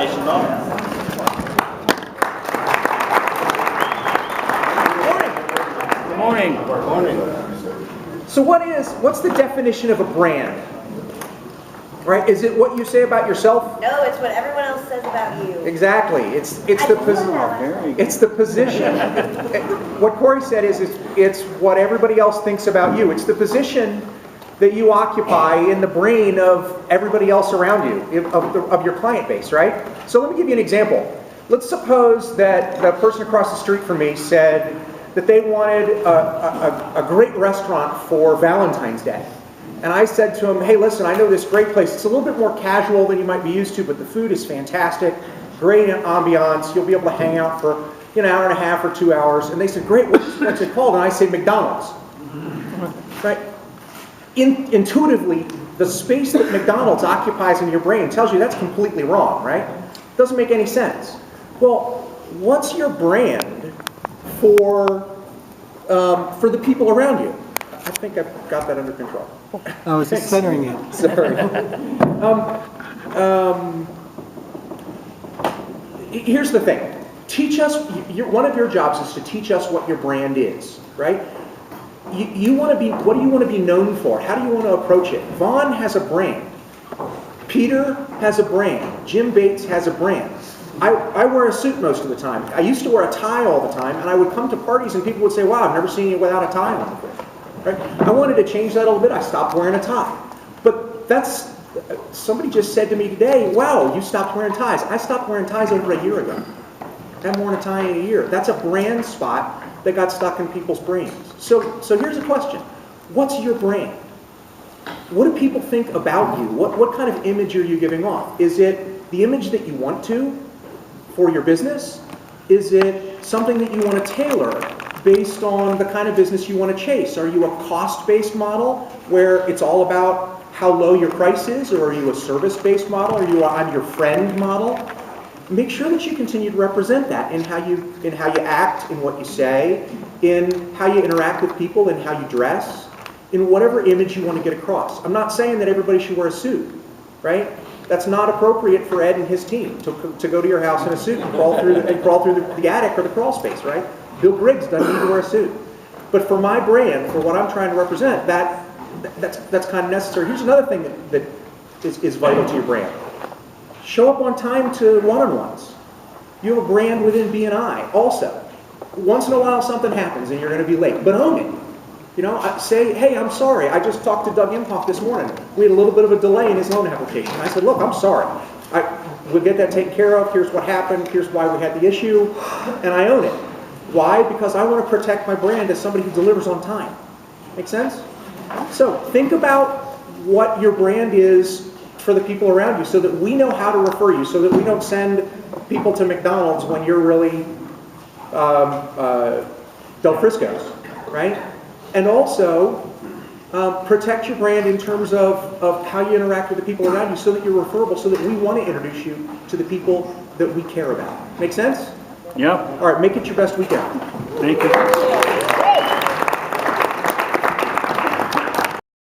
Jason Bowman. Good morning. Good morning. So what's the definition of a brand? Right? Is it what you say about yourself? No, it's what everyone else says about you. Exactly. It's the Very good. It's the position. What Corey said is it's what everybody else thinks about you. It's the position that you occupy in the brain of everybody else around you, of your client base, right? So let me give you an example. Let's suppose that the person across the street from me said that they wanted a great restaurant for Valentine's Day. And I said to him, hey, listen, I know this great place. It's a little bit more casual than you might be used to, but the food is fantastic, great ambiance. You'll be able to hang out for an hour and a half or 2 hours. And they said, great, what's it called? And I say, McDonald's. Right? Intuitively, the space that McDonald's occupies in your brain tells you that's completely wrong, right? Doesn't make any sense. Well, what's your brand for the people around you? I think I've got that under control. I was just centering it. Sorry. Here's the thing. Teach us, one of your jobs is to teach us what your brand is, right? You want to be, what do you want to be known for? How do you want to approach it? Vaughn has a brand. Peter has a brand. Jim Bates has a brand. I wear a suit most of the time. I used to wear a tie all the time, and I would come to parties and people would say, wow, I've never seen you without a tie on before. Right? I wanted to change that a little bit. I stopped wearing a tie. But somebody just said to me today, wow, you stopped wearing ties. I stopped wearing ties over a year ago. I haven't worn a tie in a year. That's a brand spot that got stuck in people's brains. So here's a question. What's your brand? What do people think about you? What kind of image are you giving off? Is it the image that you want to for your business? Is it something that you want to tailor based on the kind of business you want to chase? Are you a cost-based model where it's all about how low your price is, or are you a service-based model? Are you I'm your friend model? Make sure that you continue to represent that in how you act, in what you say, in how you interact with people, in how you dress, in whatever image you want to get across. I'm not saying that everybody should wear a suit, right? That's not appropriate for Ed and his team to go to your house in a suit and crawl through the attic or the crawl space, right? Bill Briggs doesn't need to wear a suit. But for my brand, for what I'm trying to represent, that's kind of necessary. Here's another thing that is vital to your brand. Show up on time to one-on-ones. You have a brand within BNI also. Once in a while something happens and you're going to be late, but own it. Say, hey, I'm sorry. I just talked to Doug Imhoff this morning. We had a little bit of a delay in his loan application. I said, look, I'm sorry. We'll get that taken care of. Here's what happened. Here's why we had the issue. And I own it. Why? Because I want to protect my brand as somebody who delivers on time. Make sense? So think about what your brand is for the people around you so that we know how to refer you, so that we don't send people to McDonald's when you're really Del Frisco's, right? And also protect your brand in terms of how you interact with the people around you so that you're referable, so that we want to introduce you to the people that we care about. Make sense? Yep. All right, make it your best weekend. Thank you.